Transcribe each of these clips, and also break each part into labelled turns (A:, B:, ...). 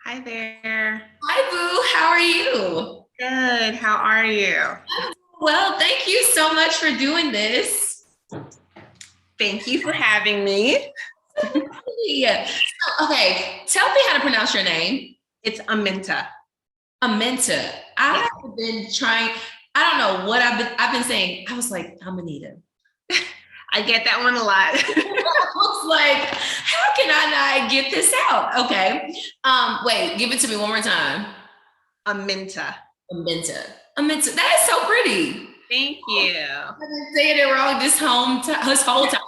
A: Hi there.
B: Hi, Boo. How are you?
A: Good. How are you?
B: Well, thank you so much for doing this.
A: Thank you for having me.
B: Yeah. Okay, tell me how to pronounce your name.
A: It's Aminta.
B: Aminta. I
A: Yeah.
B: have been trying. I don't know what I've been saying. I was like, Aminta.
A: I get that one a lot.
B: I was like, how can I not get this out? Okay. Wait, give it to me one more time.
A: Aminta.
B: Aminta. Aminta. That is so pretty.
A: Thank you.
B: I've been saying it wrong this whole time.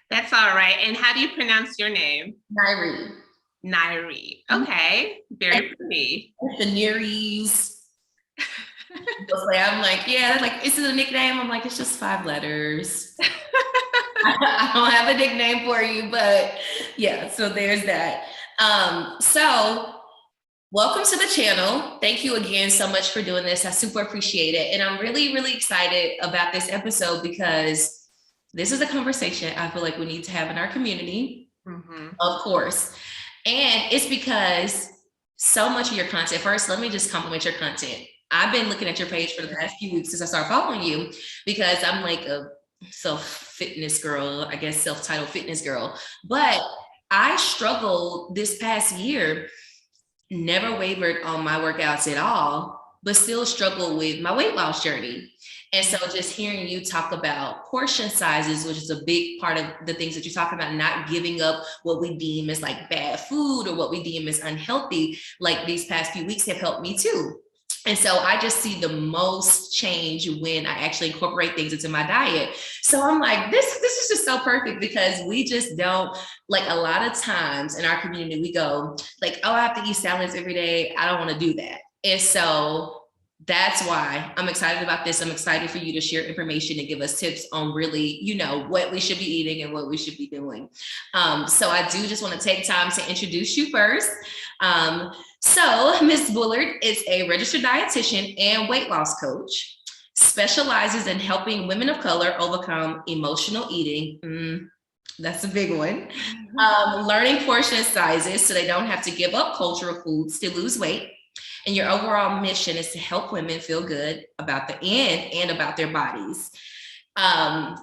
A: That's all right. And how do you pronounce your name?
B: Nairi.
A: Nairi. Okay. Very pretty.
B: The Near East. I'm like, yeah, like, is it a nickname? I'm like, it's just 5 letters. I don't have a nickname for you, but yeah, so there's that. So welcome to the channel. Thank you again so much for doing this. I super appreciate it. And I'm really, really excited about this episode because this is a conversation I feel like we need to have in our community, of course. And it's because so much of your content, first, let me just compliment your content. I've been looking at your page for the past few weeks since I started following you because I'm like a self-fitness girl, I guess self-titled fitness girl. But I struggled this past year, never wavered on my workouts at all, but still struggled with my weight loss journey. And so just hearing you talk about portion sizes, which is a big part of the things that you talk about, not giving up what we deem as like bad food or what we deem as unhealthy, like these past few weeks have helped me too. And so I just see the most change when I actually incorporate things into my diet. So I'm like, this is just so perfect because we just don't, like a lot of times in our community, we go like, oh, I have to eat salads every day. I don't want to do that. And so that's why I'm excited about this. I'm excited for you to share information and give us tips on really, what we should be eating and what we should be doing. So I do just want to take time to introduce you first. So Ms. Bullard is a registered dietitian and weight loss coach, specializes in helping women of color overcome emotional eating. That's a big one. Learning portion sizes so they don't have to give up cultural foods to lose weight. And your overall mission is to help women feel good about the end and about their bodies. I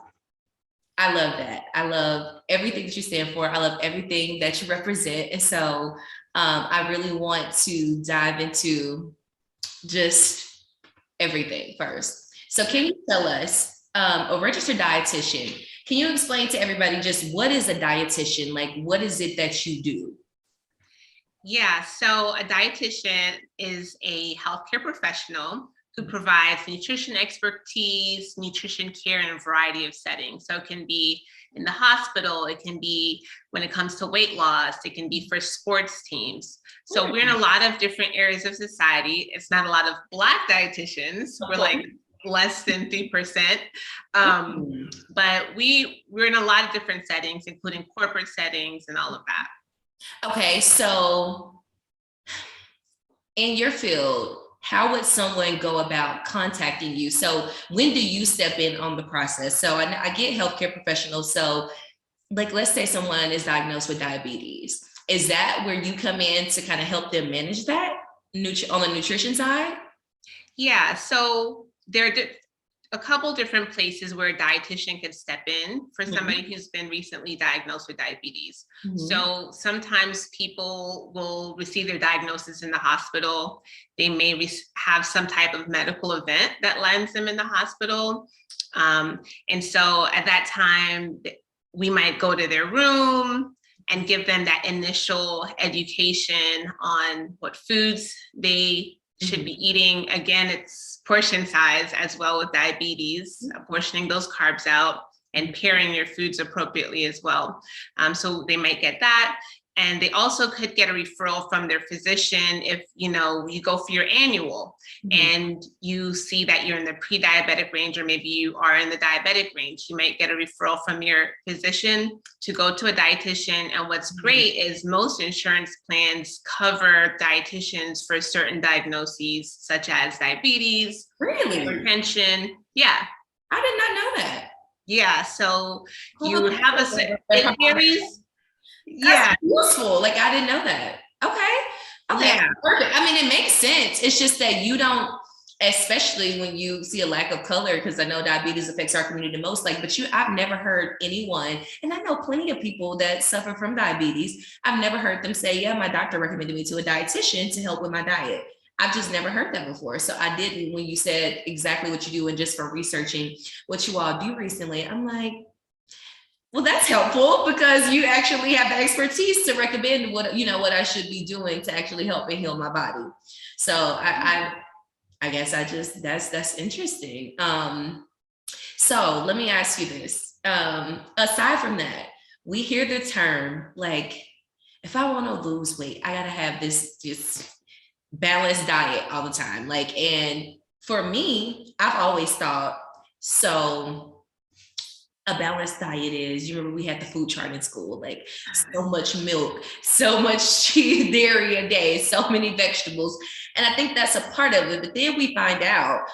B: love that. I love everything that you stand for. I love everything that you represent. And so I really want to dive into just everything first. So can you tell us, a registered dietitian, can you explain to everybody just what is a dietitian? Like, what is it that you do?
A: Yeah, so a dietitian is a healthcare professional who provides nutrition expertise, nutrition care in a variety of settings. So it can be in the hospital, it can be when it comes to weight loss, it can be for sports teams. So we're in a lot of different areas of society. It's not a lot of Black dietitians. We're like less than 3%. But we're in a lot of different settings, including corporate settings and all of that.
B: Okay, so in your field, how would someone go about contacting you? So when do you step in on the process? So I get healthcare professionals. So like, let's say someone is diagnosed with diabetes. Is that where you come in to kind of help them manage that on the nutrition side?
A: Yeah, so there are a couple different places where a dietitian could step in for somebody who's been recently diagnosed with diabetes. So sometimes people will receive their diagnosis in the hospital. They may have some type of medical event that lands them in the hospital. And so at that time, we might go to their room and give them that initial education on what foods they should be eating. Again, it's portion size as well with diabetes, portioning those carbs out and pairing your foods appropriately as well. So they might get that. And they also could get a referral from their physician if, you go for your annual and you see that you're in the pre-diabetic range, or maybe you are in the diabetic range. You might get a referral from your physician to go to a dietitian. And what's great is most insurance plans cover dietitians for certain diagnoses, such as diabetes, hypertension. Yeah.
B: I did not know that.
A: Yeah, so you have it varies.
B: That's useful. Like, I didn't know that. Okay. Okay,
A: Yeah.
B: perfect. I mean, it makes sense. It's just that you don't, especially when you see a lack of color, because I know diabetes affects our community the most. Like, but I've never heard anyone, and I know plenty of people that suffer from diabetes. I've never heard them say, yeah, my doctor recommended me to a dietitian to help with my diet. I've just never heard that before. So I didn't, when you said exactly what you do, and just for researching what you all do recently, I'm like, well, that's helpful because you actually have the expertise to recommend what I should be doing to actually help me heal my body. So I guess that's interesting. So let me ask you this. Aside from that, we hear the term like, if I want to lose weight, I gotta have this balanced diet all the time. Like, and for me, I've always thought, so a balanced diet is, you remember we had the food chart in school, like so much milk, so much cheese, dairy a day, so many vegetables. And I think that's a part of it. But then we find out,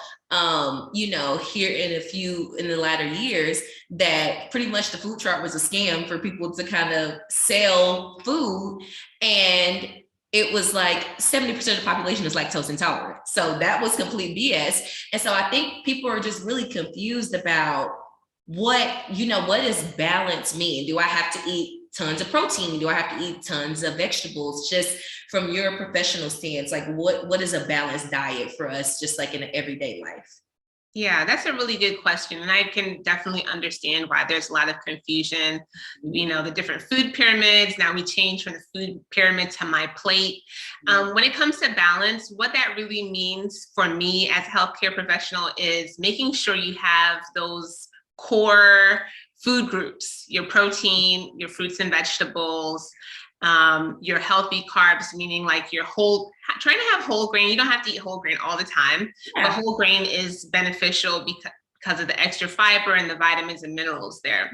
B: here in the latter years, that pretty much the food chart was a scam for people to kind of sell food. And it was like 70% of the population is lactose intolerant. So that was complete BS. And so I think people are just really confused about what does balance mean? Do I have to eat tons of protein? Do I have to eat tons of vegetables? Just from your professional stance, like what is a balanced diet for us, just like in an everyday life?
A: Yeah, that's a really good question. And I can definitely understand why there's a lot of confusion. The different food pyramids. Now we change from the food pyramid to my plate. When it comes to balance, what that really means for me as a healthcare professional is making sure you have those core food groups, your protein, your fruits and vegetables, your healthy carbs, meaning like trying to have whole grain. You don't have to eat whole grain all the time, but whole grain is beneficial because of the extra fiber and the vitamins and minerals there.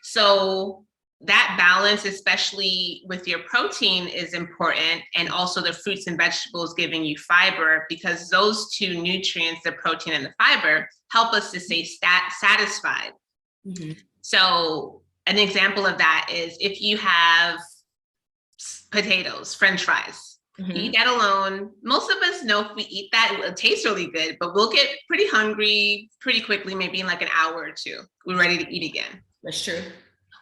A: So that balance, especially with your protein, is important, and also the fruits and vegetables giving you fiber, because those two nutrients, the protein and the fiber, help us to stay satisfied. So an example of that is if you have potatoes, French fries, you eat that alone. Most of us know if we eat that, it tastes really good, but we'll get pretty hungry pretty quickly, maybe in like an hour or two. We're ready to eat again.
B: That's true.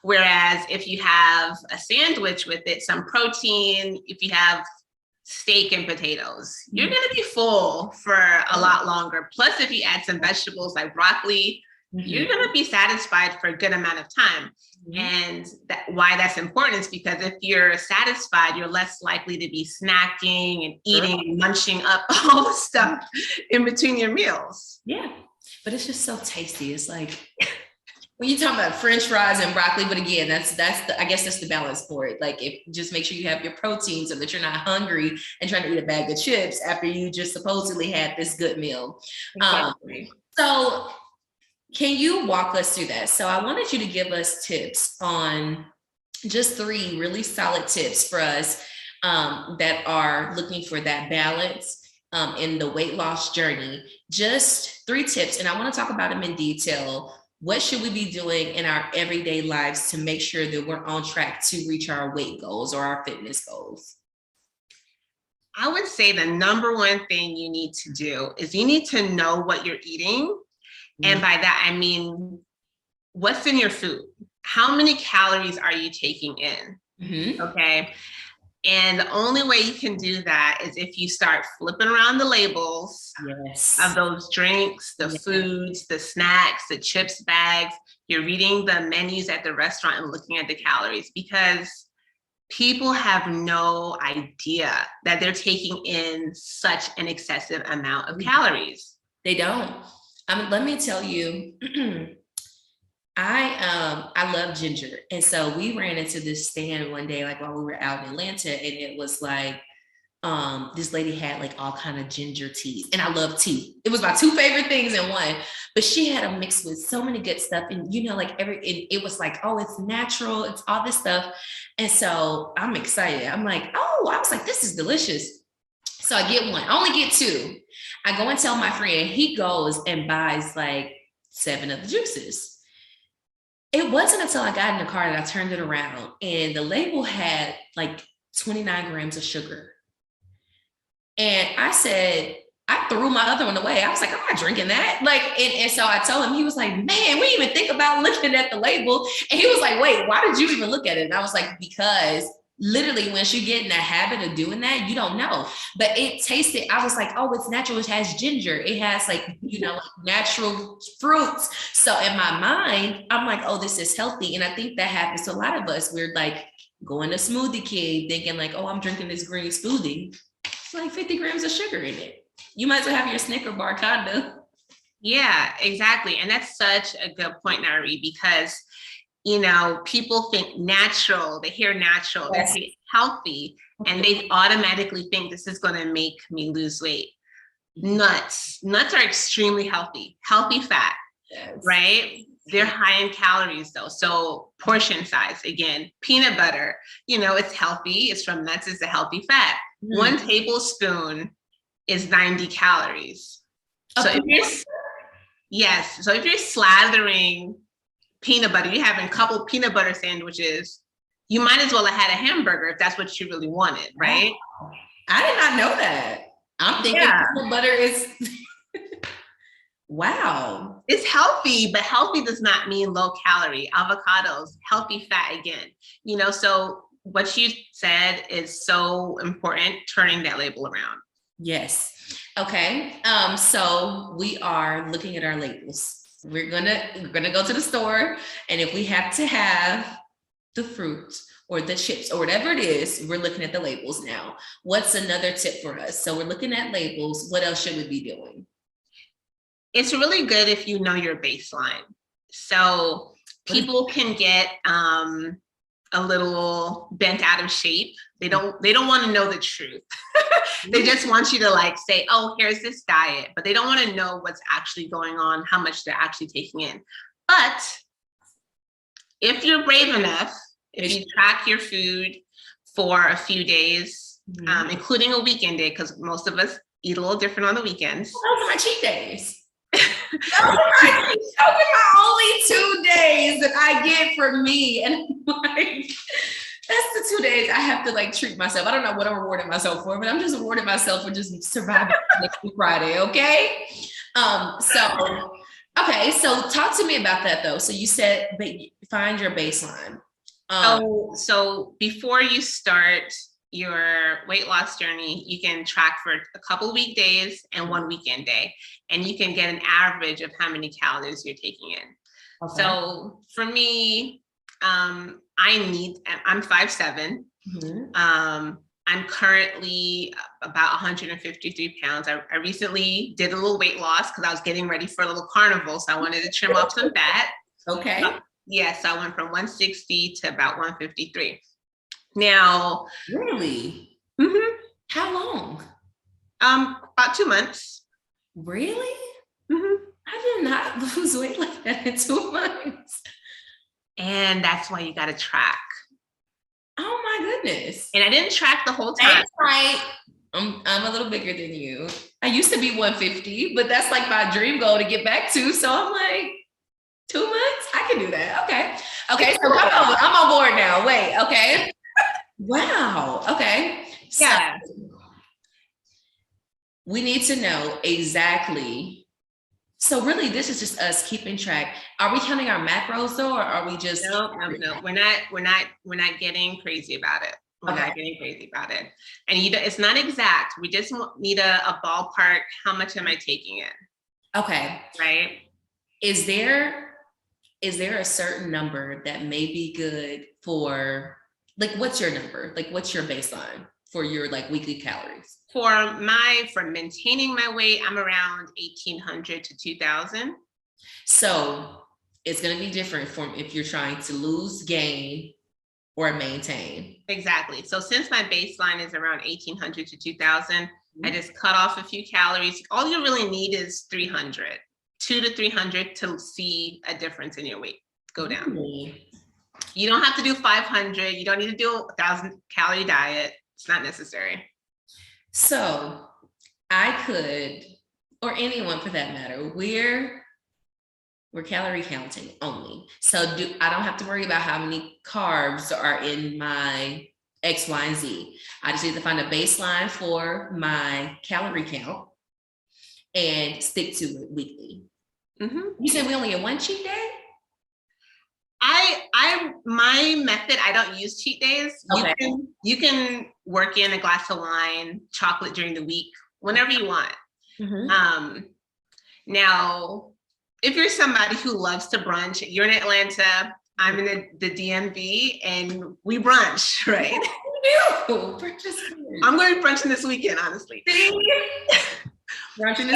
A: Whereas if you have a sandwich with it, some protein, if you have steak and potatoes, you're going to be full for a lot longer. Plus, if you add some vegetables like broccoli, you're going to be satisfied for a good amount of time. And why that's important is because if you're satisfied, you're less likely to be snacking and eating and munching up all the stuff in between your meals.
B: Yeah, but it's just so tasty. It's like when you talk about French fries and broccoli, but again, I guess that's the balance for it. Like, just make sure you have your protein so that you're not hungry and trying to eat a bag of chips after you just supposedly had this good meal.
A: Exactly.
B: So can you walk us through that? So I wanted you to give us tips on just 3 really solid tips for us that are looking for that balance in the weight loss journey. Just 3 tips, and I want to talk about them in detail. What should we be doing in our everyday lives to make sure that we're on track to reach our weight goals or our fitness goals?
A: I would say the number one thing you need to do is you need to know what you're eating. And by that, I mean, what's in your food? How many calories are you taking in? Okay. And the only way you can do that is if you start flipping around the labels of those drinks, the foods, the snacks, the chips bags. You're reading the menus at the restaurant and looking at the calories, because people have no idea that they're taking in such an excessive amount of calories.
B: They don't. Let me tell you, I love ginger. And so we ran into this stand one day, like while we were out in Atlanta, and it was like, this lady had like all kind of ginger teas, and I love tea. It was my 2 favorite things in one, but she had a mix with so many good stuff. And it was like, oh, it's natural. It's all this stuff. And so I'm excited. I'm like, I was like, this is delicious. So I get one, I only get 2. I go and tell my friend, he goes and buys like 7 of the juices. It wasn't until I got in the car that I turned it around, and the label had like 29 grams of sugar. And I said, I threw my other one away. I was like, I'm not drinking that. Like, and so I told him, he was like, man, we didn't even think about looking at the label. And he was like, wait, why did you even look at it? And I was like, because literally once you get in the habit of doing that, you don't know. But it tasted, I was like, oh, it's natural. It has ginger. It has like, you know, natural fruits. So in my mind, I'm like, oh, this is healthy. And I think that happens to a lot of us. We're like going to Smoothie King thinking like, oh, I'm drinking this green smoothie. It's like 50 grams of sugar in it. You might as well have your Snicker bar kinda.
A: Yeah, exactly. And that's such a good point, Nari, because, you know, people think natural, they hear natural,
B: Yes.
A: they say healthy, and they automatically think this is going to make me lose weight. Nuts are extremely healthy fat,
B: Yes.
A: right? They're high in calories though. So portion size, again, peanut butter, you know, it's healthy. It's from nuts, it's a healthy fat. 1 tablespoon is 90 calories. So if you're slathering peanut butter, you're having a couple peanut butter sandwiches, you might as well have had a hamburger if that's what you really wanted, right?
B: Wow. I did not know that. I'm thinking peanut butter is wow.
A: It's healthy, but healthy does not mean low calorie. Avocados, healthy fat again. You know, so what you said is so important, turning that label around.
B: Yes. Okay. So we are looking at our labels. We're gonna go to the store, and if we have to have the fruit or the chips or whatever it is, we're looking at the labels now. What's another tip for us? So we're looking at labels. What else should we be doing?
A: It's really good if you know your baseline. So people can get a little bent out of shape. They don't want to know the truth. They just want you to like say, oh, here's this diet, but they don't want to know what's actually going on, how much they're actually taking in. But if you're brave enough, if you track your food for a few days, including a weekend day, because most of us eat a little different on the weekends.
B: Those are my cheat days. Those are my only 2 days that I get for me. And I'm like, that's the 2 days I have to like treat myself. I don't know what I'm rewarding myself for, but I'm just rewarding myself for just surviving next Friday, okay? So talk to me about that though. So you said find your baseline.
A: So before you start your weight loss journey, you can track for a couple weekdays and 1 weekend day, and you can get an average of how many calories you're taking in. Okay. So for me, I'm 5'7". I'm currently about 153 pounds. I recently did a little weight loss because I was getting ready for a little carnival, so I wanted to trim off some fat. Okay. Yes, I went from 160 to about 153. Now,
B: really? How long?
A: About 2 months.
B: Really? I did not lose weight like that in 2 months.
A: And that's why you got to track.
B: Oh my goodness! And
A: I didn't track the whole time.
B: That's right. I'm a little bigger than you. I used to be 150, but that's like my dream goal to get back to. So I'm like, 2 months? I can do that. Okay. So I'm on board now. Wait. Okay. Wow. Okay.
A: Yeah.
B: So we need to know exactly. So really, this is just us keeping track. Are we counting our macros though, or are we just?
A: No. We're not getting crazy about it. We're not getting crazy about it. And it's not exact. We just need a ballpark. How much am I taking in?
B: Okay.
A: Right.
B: Is there a certain number that may be good for, like, what's your number? Like, what's your baseline for your like weekly calories?
A: For maintaining my weight, I'm around 1,800 to 2,000.
B: So it's going to be different from if you're trying to lose, gain, or maintain.
A: Exactly. So since my baseline is around 1,800 to 2,000, I just cut off a few calories. All you really need is 300, 200 to 300 to see a difference in your weight go down. You don't have to do 500. You don't need to do a 1,000 calorie diet. It's not necessary.
B: So I could, or anyone for that matter, we're calorie counting only. So I don't have to worry about how many carbs are in my X, Y, and Z. I just need to find a baseline for my calorie count and stick to it weekly. You said we only get one cheat day?
A: My method, I don't use cheat days.
B: Okay.
A: You can work in a glass of wine, chocolate during the week, whenever you want. Now, if you're somebody who loves to brunch, you're in Atlanta, I'm in the DMV, and we brunch, right? I'm going to be brunching this weekend, honestly. Brunching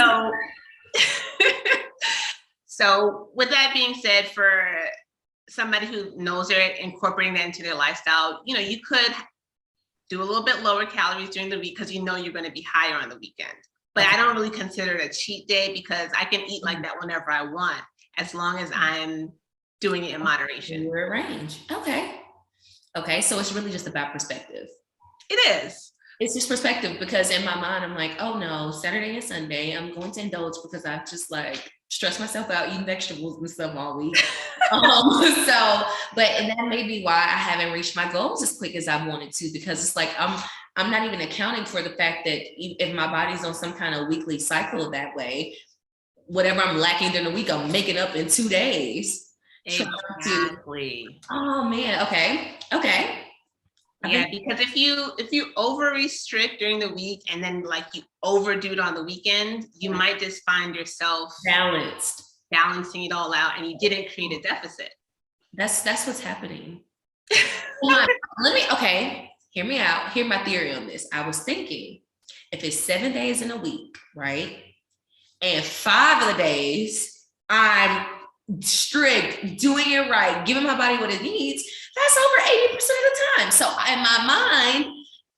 A: So with that being said, for somebody who knows they're incorporating that into their lifestyle, you could do a little bit lower calories during the week because you're going to be higher on the weekend. But I don't really consider it a cheat day because I can eat like that whenever I want, as long as I'm doing it in moderation.
B: Your range. Okay. So it's really just about perspective.
A: It is.
B: It's just perspective, because in my mind, I'm like, oh no, Saturday and Sunday, I'm going to indulge because I've just stressed myself out eating vegetables and stuff all week. And that may be why I haven't reached my goals as quick as I wanted to, because it's like, I'm not even accounting for the fact that if my body's on some kind of weekly cycle that way, whatever I'm lacking during the week, I'm making up in 2 days.
A: Exactly.
B: Oh man. Okay.
A: Yeah, because if you over restrict during the week and then you overdo it on the weekend, you might just find yourself balancing it all out, and you didn't create a deficit.
B: That's what's happening. Hear me out. Hear my theory on this. I was thinking, if it's 7 days in a week, right? And 5 of the days I'm strict, doing it right, giving my body what it needs, that's over 80% of the time. So in my mind,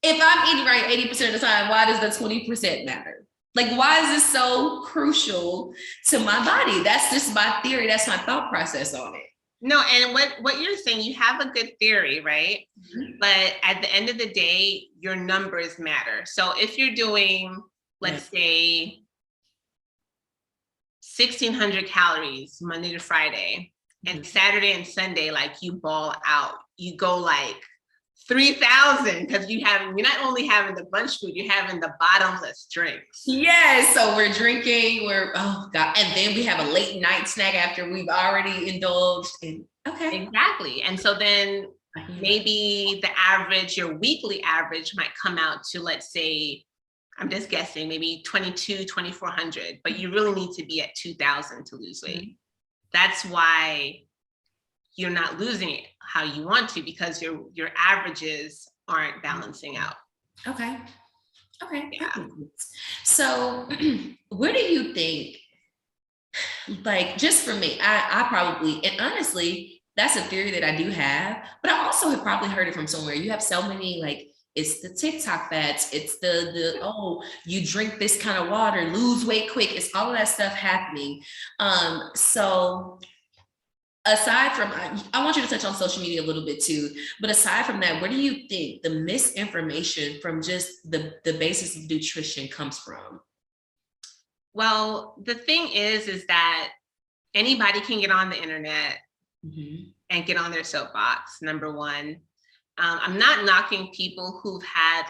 B: if I'm eating right 80% of the time, why does the 20% matter? Why is this so crucial to my body? That's just my theory. That's my thought process on it.
A: No, and what you're saying, you have a good theory, right? But at the end of the day, your numbers matter. So if you're doing, let's say, 1,600 calories Monday to Friday, and Saturday and Sunday, you ball out, you go 3,000, because you're not only having the bunch food, you're having the bottomless drinks.
B: Yes, so we're drinking, and then we have a late night snack after we've already indulged.
A: Exactly. And so then maybe your weekly average might come out to, let's say, I'm just guessing, maybe 2,400, but you really need to be at 2,000 to lose weight. That's why you're not losing it how you want to, because your averages aren't balancing out.
B: Okay.
A: Yeah.
B: So where do you think, just for me, I probably, and honestly, that's a theory that I do have, but I also have probably heard it from somewhere. You have so many, it's the TikTok fads, it's you drink this kind of water, lose weight quick. It's all of that stuff happening. So aside from, I want you to touch on social media a little bit too, but aside from that, where do you think the misinformation from just the basis of nutrition comes from?
A: Well, the thing is that anybody can get on the internet and get on their soapbox, number one. I'm not knocking people who've had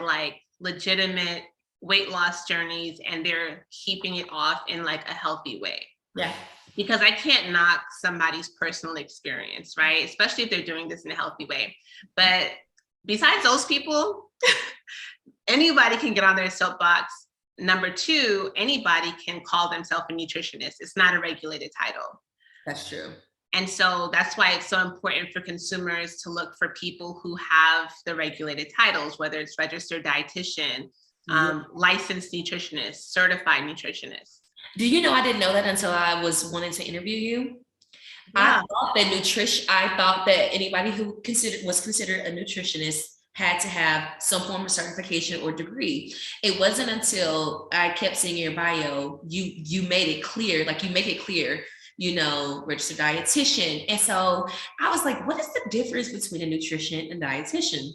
A: legitimate weight loss journeys and they're keeping it off in a healthy way.
B: Yeah.
A: Because I can't knock somebody's personal experience, right? Especially if they're doing this in a healthy way. But besides those people, anybody can get on their soapbox. Number two, anybody can call themselves a nutritionist. It's not a regulated title.
B: That's true.
A: And so that's why it's so important for consumers to look for people who have the regulated titles, whether it's registered dietitian, licensed nutritionist, certified nutritionist.
B: Do you know, I didn't know that until I was wanting to interview you. Yeah. I thought that anybody who was considered a nutritionist had to have some form of certification or degree. It wasn't until I kept seeing your bio, you made it clear, you make it clear, registered dietitian. And so I was like, what is the difference between a nutrition and dietitian?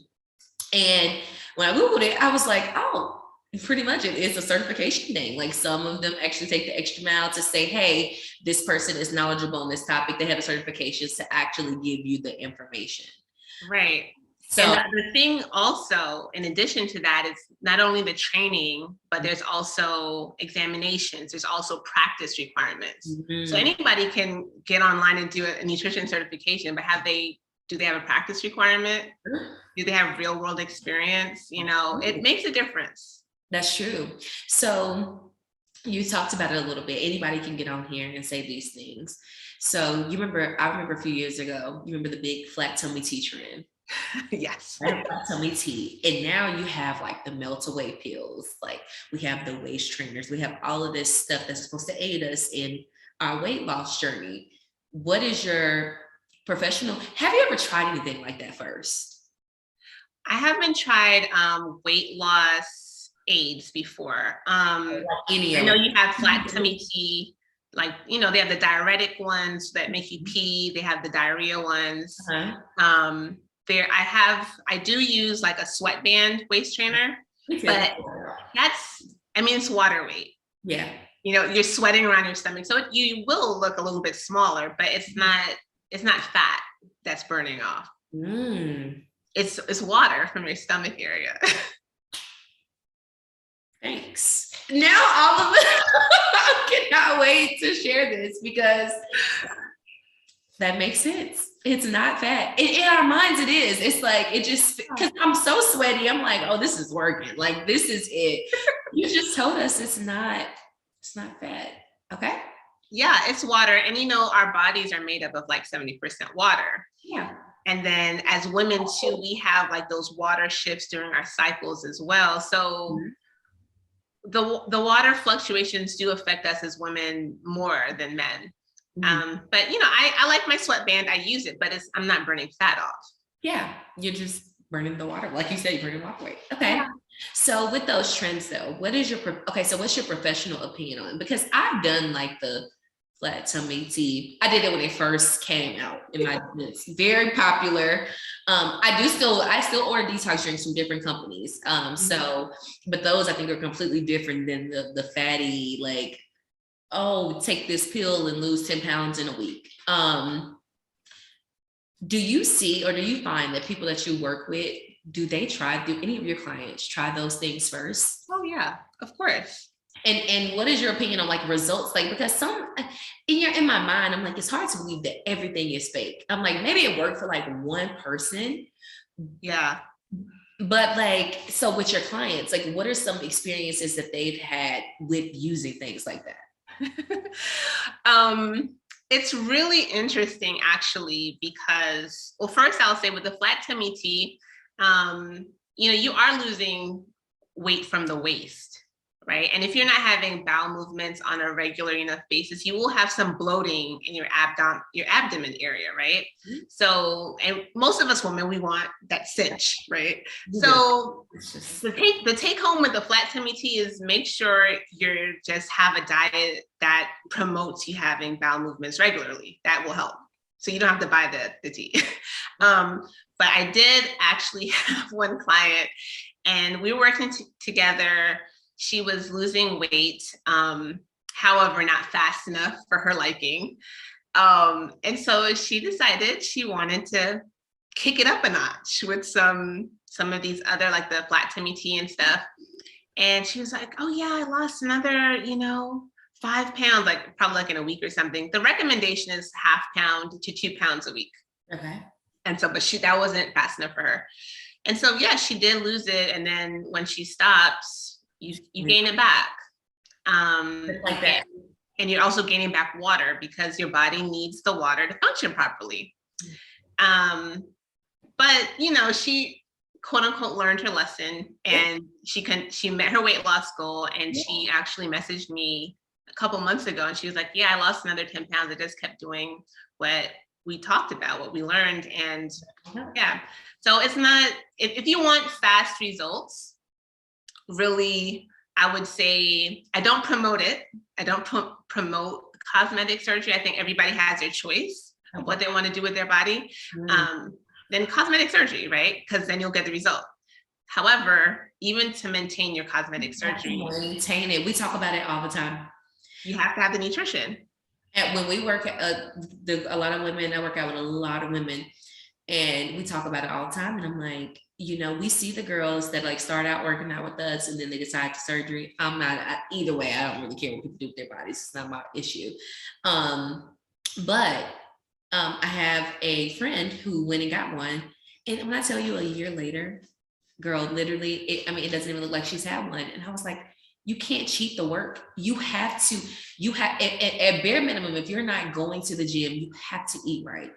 B: And when I Googled it, I was like, oh, pretty much it is a certification thing. Some of them actually take the extra mile to say, hey, this person is knowledgeable on this topic. They have the certifications to actually give you the information.
A: Right.
B: So
A: and the thing also, in addition to that, is not only the training, but there's also examinations. There's also practice requirements. So anybody can get online and do a nutrition certification, but do they have a practice requirement? Do they have real world experience? You know, it makes a difference.
B: That's true. So you talked about it a little bit. Anybody can get on here and say these things. So I remember a few years ago, you remember the big flat tummy tea trend?
A: Yes.
B: Flat tummy tea. And now you have like the melt away pills, like we have the waist trainers, we have all of this stuff that's supposed to aid us in our weight loss journey. What is your professional? Have you ever tried anything like that first?
A: I haven't tried weight loss aids before. I know you have flat tummy tea, like, you know, they have the diuretic ones that make you pee. They have the diarrhea ones. I do use like a sweatband waist trainer, but it's water weight. Yeah. You know, you're sweating around your stomach. So you will look a little bit smaller, but it's not fat that's burning off. It's water from your stomach area.
B: Thanks. Now all of it, I cannot wait to share this because that makes sense. It's not fat. In our minds, it is. It's like, it just, because I'm so sweaty, I'm like, oh, this is working. Like, this is it. You just told us it's not fat. Okay.
A: Yeah, it's water. And you know, our bodies are made up of like 70% water.
B: Yeah.
A: And then as women too, we have like those water shifts during our cycles as well. So the water fluctuations do affect us as women more than men. But you know, I like my sweatband. I use it, but I'm not burning fat off.
B: Yeah, you're just burning the water, like you said, you're burning water weight. Okay. Yeah. So with those trends, though, what's your professional opinion on it? Because I've done like the flat tummy tea. I did it when it first came out. It's very popular. I still order detox drinks from different companies. But those I think are completely different than the fatty, like, oh, take this pill and lose 10 pounds in a week. Do you see, or do you find that people that you work with, do any of your clients try those things first?
A: Oh yeah, of course.
B: And what is your opinion on like results? Like, because in my mind, I'm like, it's hard to believe that everything is fake. I'm like, maybe it worked for like one person.
A: Yeah.
B: But like, so with your clients, like what are some experiences that they've had with using things like that?
A: It's really interesting actually, because, well, first I'll say with the flat tummy tea, you know, you are losing weight from the waist, right? And if you're not having bowel movements on a regular enough basis, you will have some bloating in your abdomen area, right? So, and most of us women, we want that cinch, right? So the take home with the flat tummy tea is make sure you just have a diet that promotes you having bowel movements regularly. That will help. So you don't have to buy the tea. But I did actually have one client and we were working together. She was losing weight, however, not fast enough for her liking. And so she decided she wanted to kick it up a notch with some of these other, like the flat tummy tea and stuff. And she was like, oh yeah, I lost another, 5 pounds, like probably like in a week or something. The recommendation is 0.5 pound to 2 pounds a week. Okay. And so, but that wasn't fast enough for her. And so, yeah, she did lose it. And then when she stops, you gain it back. Like that. And you're also gaining back water because your body needs the water to function properly. But, she quote unquote learned her lesson and she met her weight loss goal. And she actually messaged me a couple months ago and she was like, yeah, I lost another 10 pounds. I just kept doing what we talked about, what we learned. And yeah, so it's not, if you want fast results, really, I would say, I don't promote it. I don't promote cosmetic surgery. I think everybody has their choice of what they want to do with their body. Then cosmetic surgery, right? Because then you'll get the result. However, even to maintain your cosmetic surgery,
B: maintain it. We talk about it all the time.
A: You have to have the nutrition.
B: And when we work, a lot of women, I work out with a lot of women, And we talk about it all the time. And I'm like, we see the girls that like start out working out with us and then they decide to surgery. Either way, I don't really care what people do with their bodies. It's not my issue. But I have a friend who went and got one. And when I tell you a year later, girl, literally, it doesn't even look like she's had one. And I was like, you can't cheat the work. You have at bare minimum, if you're not going to the gym, you have to eat right.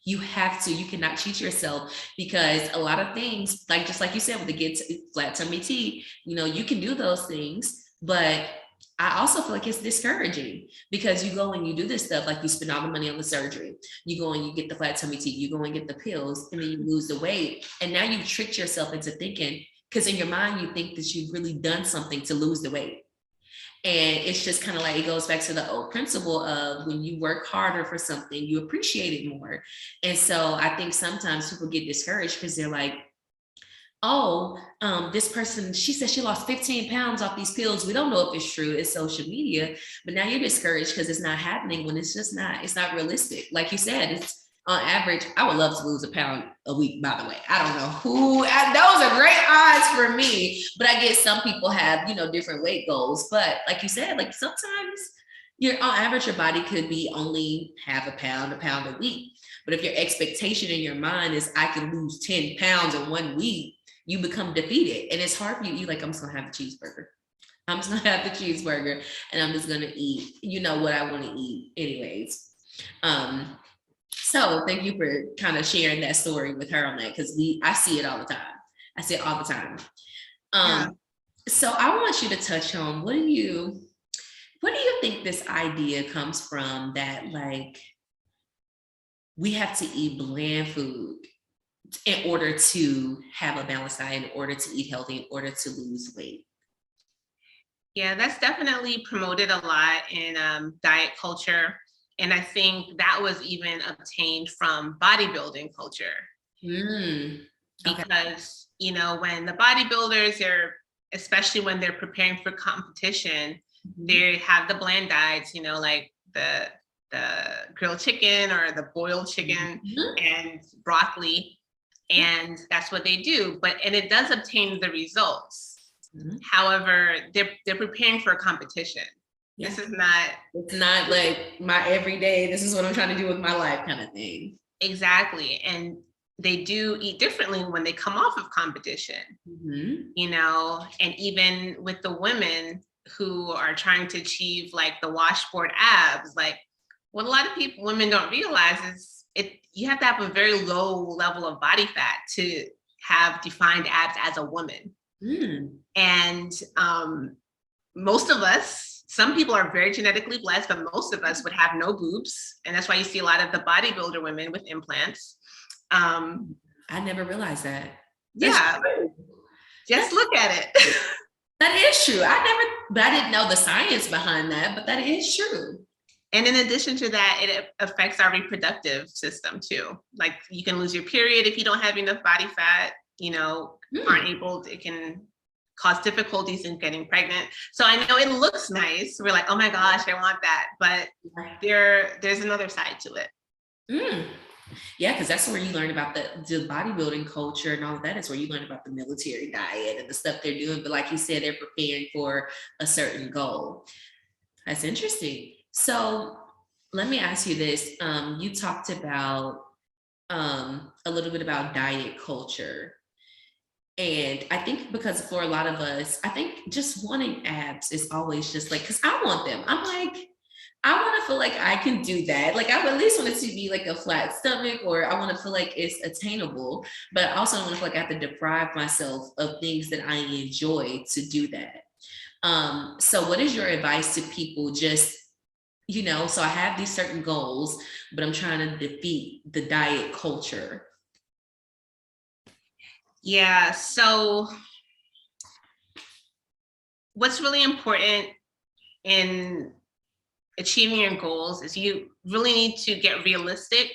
B: You have to, you cannot cheat yourself, because a lot of things, like, just like you said, with the flat tummy tea, you can do those things, but I also feel like it's discouraging, because you go and you do this stuff, like you spend all the money on the surgery, you go and you get the flat tummy tea, you go and get the pills, and then you lose the weight. And now you've tricked yourself into thinking, because in your mind, you think that you've really done something to lose the weight. And it's just kind of like, it goes back to the old principle of when you work harder for something, you appreciate it more. And so I think sometimes people get discouraged because they're like, oh, this person, she said she lost 15 pounds off these pills. We don't know if it's true. It's social media. But now you're discouraged because it's not happening, when it's not realistic. Like you said, it's on average, I would love to lose a pound a week, by the way. I don't know those are great odds for me, but I guess some people have, different weight goals. But like you said, like sometimes on average, your body could be only half a pound a week. But if your expectation in your mind is I can lose 10 pounds in 1 week, you become defeated. And it's hard for you. You're like, I'm just gonna have the cheeseburger. I'm just gonna have the cheeseburger and I'm just gonna eat, what I want to eat anyways. So thank you for kind of sharing that story with her on that, because I see it all the time.
A: Yeah.
B: So I want you to touch on, what do you think this idea comes from, that like we have to eat bland food in order to have a balanced diet, in order to eat healthy, in order to lose weight?
A: Yeah, that's definitely promoted a lot in diet culture. And I think that was even obtained from bodybuilding culture.
B: Okay.
A: Because, when the bodybuilders especially when they're preparing for competition, they have the bland diets, like the grilled chicken or the boiled chicken and broccoli. And that's what they do. And it does obtain the results. However, they're preparing for a competition. Yeah. It's not
B: like my everyday, this is what I'm trying to do with my life kind of thing.
A: Exactly. And they do eat differently when they come off of competition, and even with the women who are trying to achieve like the washboard abs, like what a lot of women don't realize is you have to have a very low level of body fat to have defined abs as a woman. And most of us, some people are very genetically blessed, but most of us would have no boobs. And that's why you see a lot of the bodybuilder women with implants.
B: I never realized that.
A: Yeah. Just look at it.
B: That is true. I didn't know the science behind that, but that is true.
A: And in addition to that, it affects our reproductive system too. Like you can lose your period if you don't have enough body fat, it can cause difficulties in getting pregnant. So I know it looks nice. We're like, oh my gosh, I want that. But there's another side to it.
B: Yeah, because that's where you learn about the bodybuilding culture and all of that. Is where you learn about the military diet and the stuff they're doing. But like you said, they're preparing for a certain goal. That's interesting. So let me ask you this. You talked about a little bit about diet culture. And I think because for a lot of us, I think just wanting abs is always just like, because I want them. I'm like, I want to feel like I can do that. Like I at least want it to be like a flat stomach, or I want to feel like it's attainable, but I also want to feel like I have to deprive myself of things that I enjoy to do that. So what is your advice to people just, so I have these certain goals, but I'm trying to defeat the diet culture?
A: Yeah, so what's really important in achieving your goals is you really need to get realistic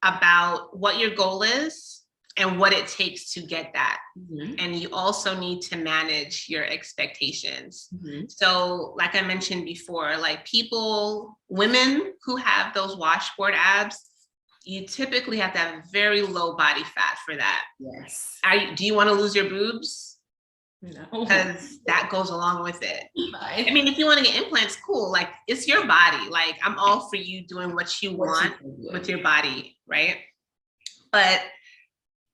A: about what your goal is and what it takes to get that. And you also need to manage your expectations. So like I mentioned before, like women who have those washboard abs, you typically have to have very low body fat for that.
B: Yes.
A: Do you want to lose your boobs?
B: No.
A: Because that goes along with it.
B: Fine.
A: I mean, if you want to get implants, cool. Like, it's your body. Like, I'm all for you doing what you want with your body, right? But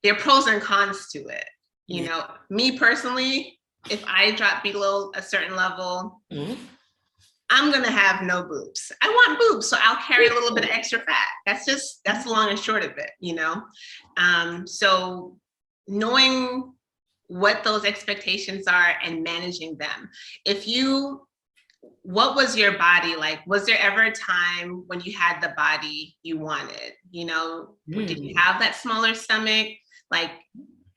A: there are pros and cons to it. You know, me personally, if I drop below a certain level, I'm gonna have no boobs. I want boobs, so I'll carry a little bit of extra fat. That's the long and short of it, you know? So knowing what those expectations are and managing them. What was your body like? Was there ever a time when you had the body you wanted? You know, did you have that smaller stomach? Like,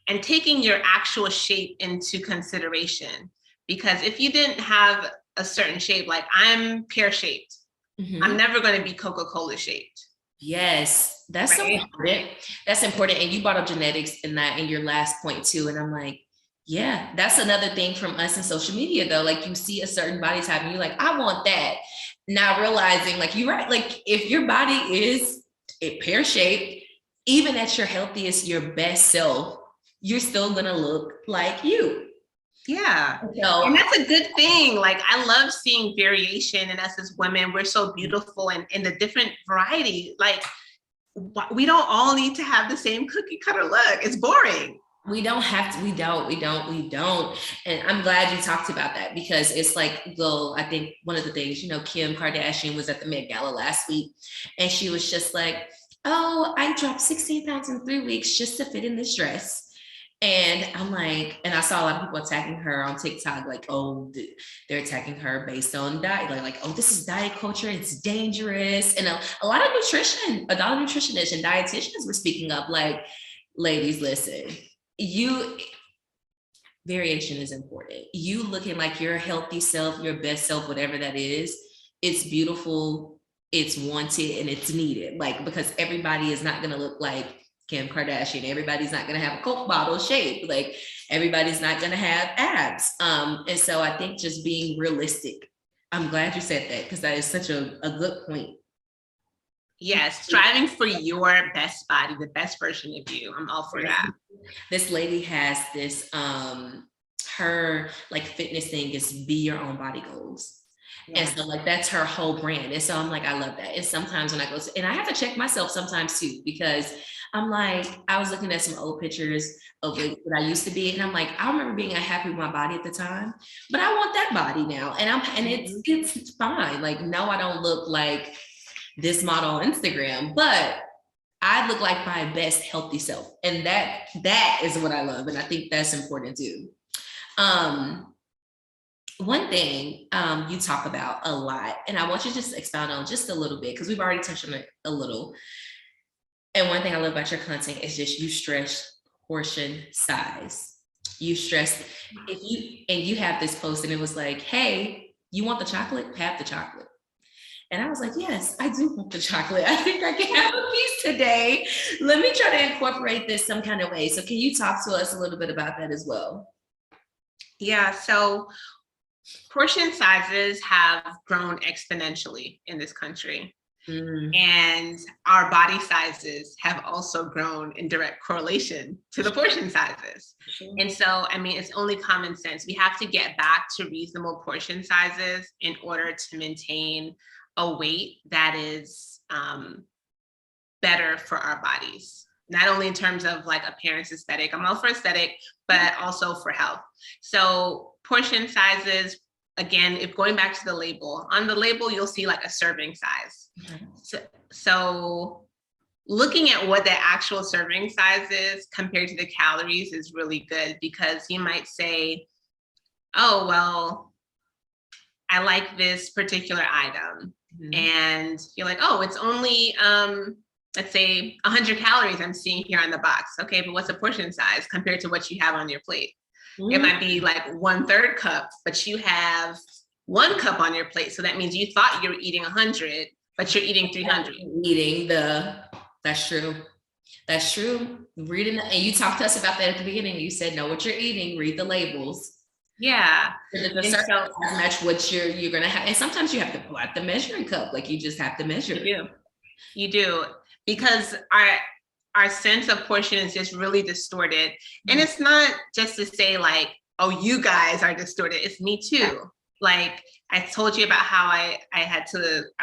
A: and taking your actual shape into consideration. Because if you didn't have a certain shape, like I'm pear-shaped, I'm never going to be Coca-Cola shaped.
B: Yes, that's so important. That's important. And you brought up genetics in your last point too. And I'm like, yeah, that's another thing from us in social media though. Like you see a certain body type and you're like, I want that. Not realizing like you're right. Like if your body is pear-shaped, even at your healthiest, your best self, you're still gonna look like you.
A: Yeah. So, and that's a good thing. Like I love seeing variation in us as women. We're so beautiful and in the different variety. Like we don't all need to have the same cookie cutter look. It's boring.
B: We don't have to, we don't. And I'm glad you talked about that because it's like, I think one of the things, you know, Kim Kardashian was at the Met Gala last week and she was just like, oh, I dropped 16 pounds in 3 weeks just to fit in this dress. And I'm like, and I saw a lot of people attacking her on TikTok, like, oh, they're attacking her based on diet, like, oh, this is diet culture, it's dangerous. And a lot of nutritionists and dietitians were speaking up, like, ladies, listen, variation is important. You looking like your healthy self, your best self, whatever that is, it's beautiful, it's wanted, and it's needed. Like, because everybody is not gonna look like Kim Kardashian. Everybody's not going to have a Coke bottle shape. Like everybody's not going to have abs. And so I think just being realistic. I'm glad you said that because that is such a good point.
A: Yes, striving for your best body, the best version of you. I'm all for that.
B: This lady has this, her like fitness thing is be your own body goals. Yeah. And so like, that's her whole brand. And so I'm like, I love that. And sometimes when I go, and I have to check myself sometimes too, because I'm like, I was looking at some old pictures of what I used to be. And I'm like, I remember being unhappy with my body at the time, but I want that body now. And it's fine. Like, no, I don't look like this model on Instagram, but I look like my best healthy self. And that is what I love. And I think that's important too. One thing you talk about a lot, and I want you to just expound on just a little bit, because we've already touched on it a little. And one thing I love about your content is just you stress portion size. You stress, you have this post and it was like, hey, you want the chocolate? Have the chocolate. And I was like, yes, I do want the chocolate. I think I can have a piece today. Let me try to incorporate this some kind of way. So can you talk to us a little bit about that as well?
A: Yeah, so portion sizes have grown exponentially in this country. And our body sizes have also grown in direct correlation to the portion sizes. And so, I mean, it's only common sense. We have to get back to reasonable portion sizes in order to maintain a weight that is better for our bodies. Not only in terms of like appearance, aesthetic, I'm all for aesthetic, but also for health. So portion sizes, again, if going back to the label, on the label, you'll see like a serving size. So looking at what the actual serving size is compared to the calories is really good, because you might say, oh, well, I like this particular item. And you're like, oh, it's only, let's say 100 calories I'm seeing here on the box. Okay, but what's the portion size compared to what you have on your plate? It might be like 1/3 cup, but you have 1 cup on your plate. So that means you thought you were eating 100, but you're eating 300.
B: That's true. That's true. Reading, and you talked to us about that at the beginning. You said, know what you're eating, read the labels.
A: Yeah.
B: Match what you're going to have. And sometimes you have to pull out the measuring cup. Like you just have to measure.
A: You do. because our sense of portion is just really distorted. And it's not just to say like, oh, you guys are distorted. It's me too. Like I told you about how I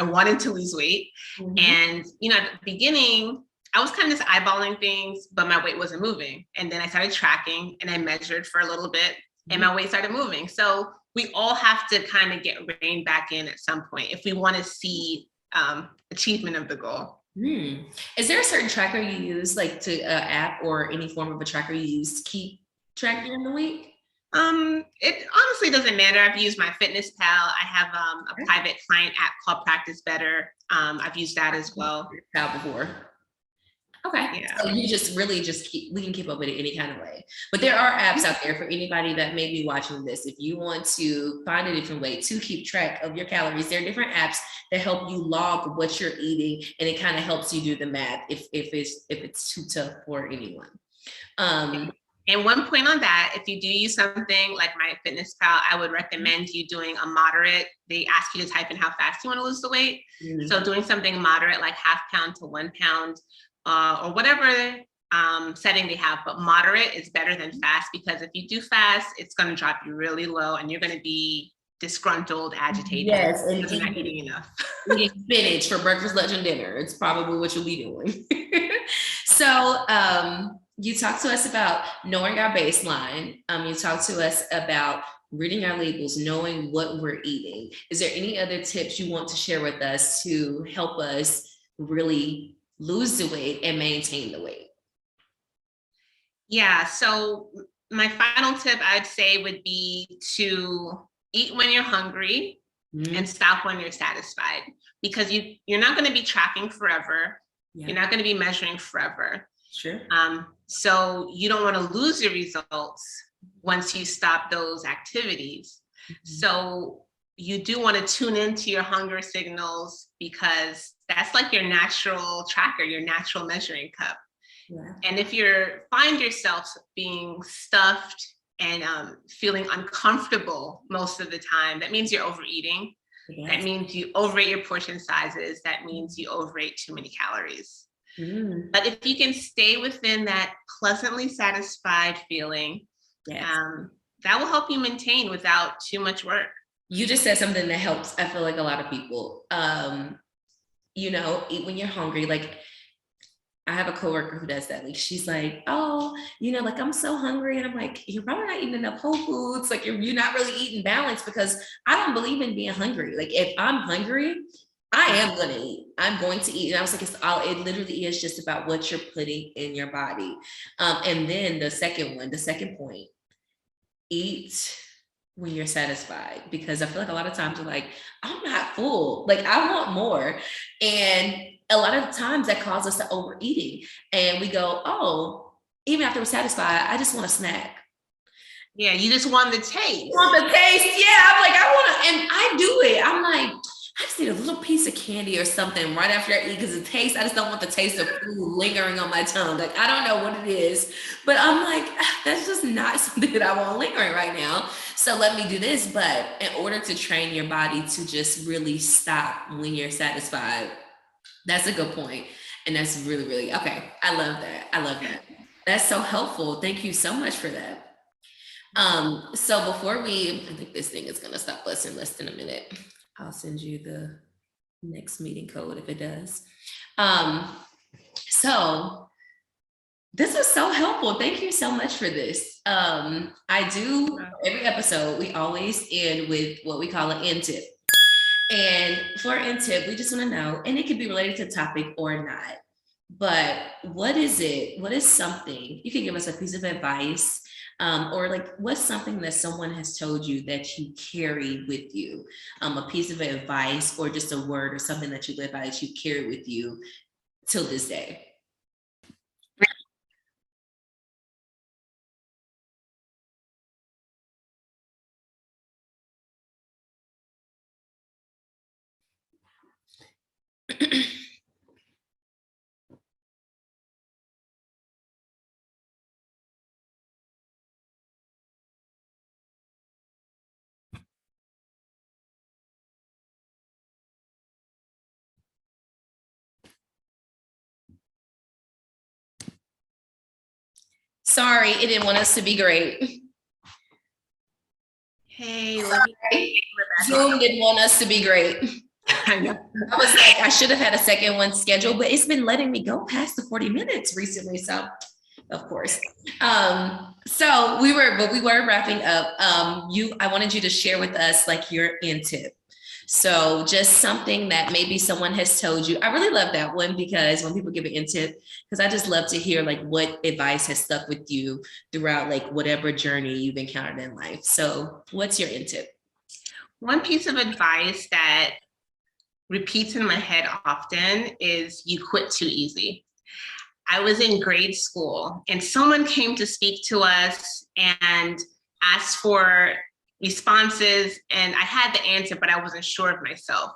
A: wanted to lose weight. And, you know, at the beginning, I was kind of just eyeballing things, but my weight wasn't moving. And then I started tracking and I measured for a little bit and my weight started moving. So we all have to kind of get reined back in at some point if we want to see achievement of the goal.
B: Is there a certain tracker you use, like to app or any form of a tracker you use to keep track during the week?
A: It honestly doesn't matter. I've used my Fitness Pal. I have a private client app called Practice Better. I've used that as well.
B: Before. Okay.
A: Yeah.
B: So you we can keep up with it any kind of way. But there are apps out there for anybody that may be watching this. If you want to find a different way to keep track of your calories, there are different apps that help you log what you're eating, and it kind of helps you do the math if it's too tough for anyone.
A: And one point on that, if you do use something like my Fitness Pal, I would recommend you doing a moderate. They ask you to type in how fast you want to lose the weight. So doing something moderate, like 1/2 pound to 1 pound, or whatever setting they have, but moderate is better than fast, because if you do fast, it's going to drop you really low and you're going to be disgruntled, agitated.
B: Yes, and
A: you're not eating enough.
B: Eating spinach for breakfast, lunch, and dinner. It's probably what you'll be doing. So you talked to us about knowing our baseline. You talked to us about reading our labels, knowing what we're eating. Is there any other tips you want to share with us to help us really lose the weight and maintain the weight?
A: Yeah, so my final tip I'd say would be to eat when you're hungry and stop when you're satisfied, because you're not going to be tracking forever. You're not going to be measuring forever.
B: Sure.
A: So you don't want to lose your results once you stop those activities. So you do want to tune into your hunger signals, because that's like your natural tracker, your natural measuring cup. And if you find yourself being stuffed and feeling uncomfortable most of the time, that means you're overeating. That means you overate your portion sizes. That means you overate too many calories. But if you can stay within that pleasantly satisfied feeling, that will help you maintain without too much work.
B: You just said something that helps, I feel like, a lot of people. You know, eat when you're hungry. Like, I have a coworker who does that. Like, she's like, oh, you know, like, I'm so hungry. And I'm like, you're probably not eating enough whole foods. Like, you're not really eating balanced, because I don't believe in being hungry. Like, if I'm hungry, I am going to eat. I'm going to eat. And I was like, it literally is just about what you're putting in your body. And then the second point, eat when you're satisfied, because I feel like a lot of times you're like, I'm not full. Like, I want more. And a lot of times that causes us to overeating. And we go, oh, even after we're satisfied, I just want a snack.
A: Yeah, you just want the taste.
B: You want the taste? Yeah, I'm like, I want to, and I do it. I'm like, I just need a little piece of candy or something right after I eat, because the taste, I just don't want the taste of food lingering on my tongue. Like, I don't know what it is, but I'm like, that's just not something that I want lingering right now. So let me do this. But in order to train your body to just really stop when you're satisfied, that's a good point. And that's really, really, okay. I love that. That's so helpful. Thank you so much for that. So I think this thing is going to stop us in less than a minute. I'll send you the next meeting code if it does. So this was so helpful. Thank you so much for this. Every episode, we always end with what we call an end tip. And for an end tip, we just want to know, and it could be related to the topic or not, but what is it? What is something, you can give us a piece of advice, or like, what's something that someone has told you that you carry with you, a piece of advice or just a word or something that you live by that you carry with you till this day? Sorry, it didn't want us to be great.
A: Hey, let me.
B: Zoom didn't want us to be great.
A: I know.
B: I was like, I should have had a second one scheduled, but it's been letting me go past the 40 minutes recently. So, of course. So we were wrapping up. I wanted you to share with us like your in tip. So just something that maybe someone has told you. I really love that one because when people give an in tip, because I just love to hear like what advice has stuck with you throughout like whatever journey you've encountered in life. So what's your in tip?
A: One piece of advice that repeats in my head often is you quit too easy. I was in grade school and someone came to speak to us and asked for responses, and I had the answer, but I wasn't sure of myself.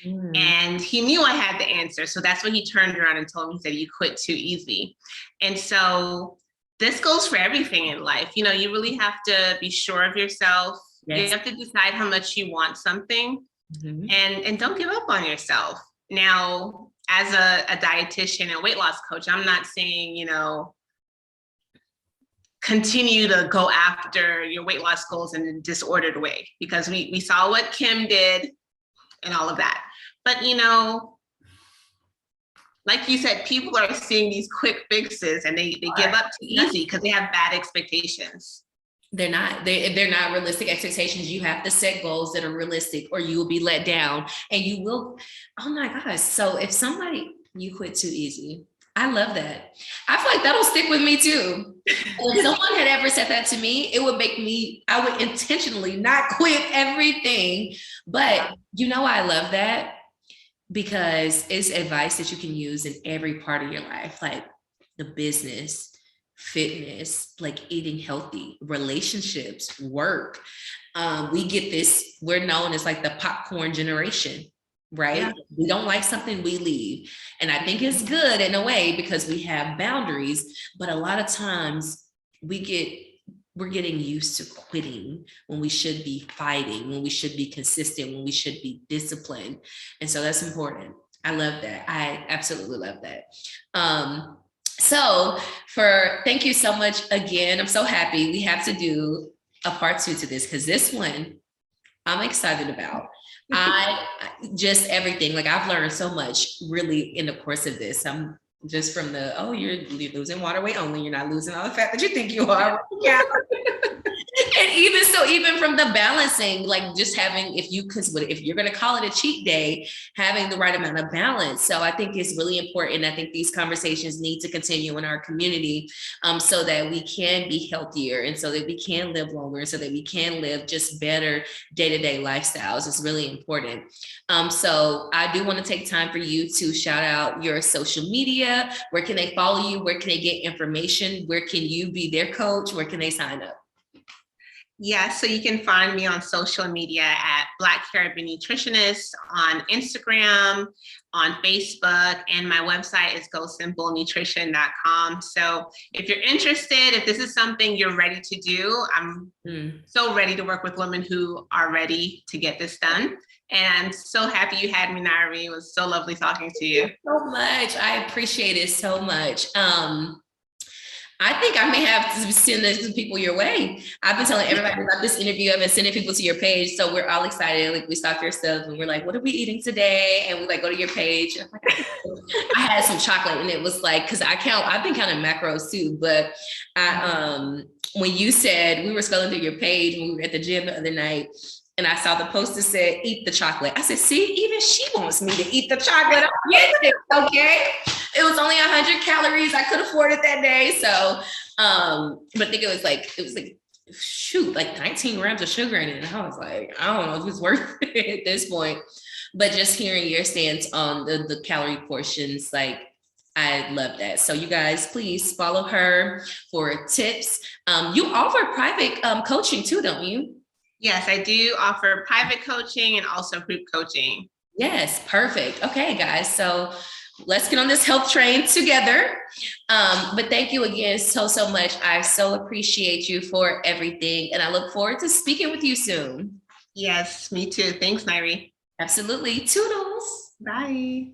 A: And he knew I had the answer. So that's when he turned around and told me, he said, you quit too easy. And so this goes for everything in life. You know, you really have to be sure of yourself. Yes. You have to decide how much you want something, and don't give up on yourself. Now, as a dietitian and weight loss coach, I'm not saying, you know, continue to go after your weight loss goals in a disordered way, because we saw what Kim did and all of that. But, you know, like you said, people are seeing these quick fixes and they give up too easy because they have bad expectations. They're not
B: realistic expectations. You have to set goals that are realistic or you will be let down and you will, oh my gosh. So if you quit too easy, I love that. I feel like that'll stick with me too. If someone had ever said that to me, it would I would intentionally not quit everything. But you know, I love that because it's advice that you can use in every part of your life, like the business, fitness, like eating healthy, relationships, work. We get this, we're known as like the popcorn generation. Right? Yeah. We don't like something, we leave. And I think it's good in a way because we have boundaries, but a lot of times we're getting used to quitting when we should be fighting, when we should be consistent, when we should be disciplined. And so that's important. I love that. I absolutely love that. Thank you so much again. I'm so happy I have to do a part 2 to this because this one I'm excited about. Just everything, like I've learned so much really in the course of this. I'm just from you're losing water weight only, you're not losing all the fat that you think you are. Yeah. And even from the balancing, like just having, if you're going to call it a cheat day, having the right amount of balance. So I think it's really important. I think these conversations need to continue in our community so that we can be healthier and so that we can live longer, so that we can live just better day-to-day lifestyles. It's really important. So I do want to take time for you to shout out your social media. Where can they follow you? Where can they get information? Where can you be their coach? Where can they sign up?
A: Yeah, so you can find me on social media at Black Caribbean Nutritionist on Instagram, on Facebook, and my website is GoSimpleNutrition.com. So if you're interested, if this is something you're ready to do, I'm so ready to work with women who are ready to get this done. And I'm so happy you had me, Nairi. It was so lovely talking to you.
B: Thank you so much. I appreciate it so much. I think I may have to send this to people your way. I've been telling everybody about this interview. I've been sending people to your page. So we're all excited. Like we stalk your stuff and we're like, what are we eating today? And we like go to your page. I had some chocolate and it was like, cause I've been counting macros too, but when you said we were scrolling through your page when we were at the gym the other night, and I saw the post that said, eat the chocolate. I said, see, even she wants me to eat the chocolate. Okay. It was only 100 calories. I could afford it that day. So, but I think it was like, shoot, like 19 grams of sugar in it. And I was like, I don't know if it's worth it at this point. But just hearing your stance on the calorie portions, like, I love that. So you guys, please follow her for tips. You offer private coaching too, don't you?
A: Yes, I do offer private coaching and also group coaching.
B: Yes, perfect. Okay, guys. So let's get on this health train together. But thank you again so much. I so appreciate you for everything. And I look forward to speaking with you soon.
A: Yes, me too. Thanks, Nairi.
B: Absolutely. Toodles.
A: Bye.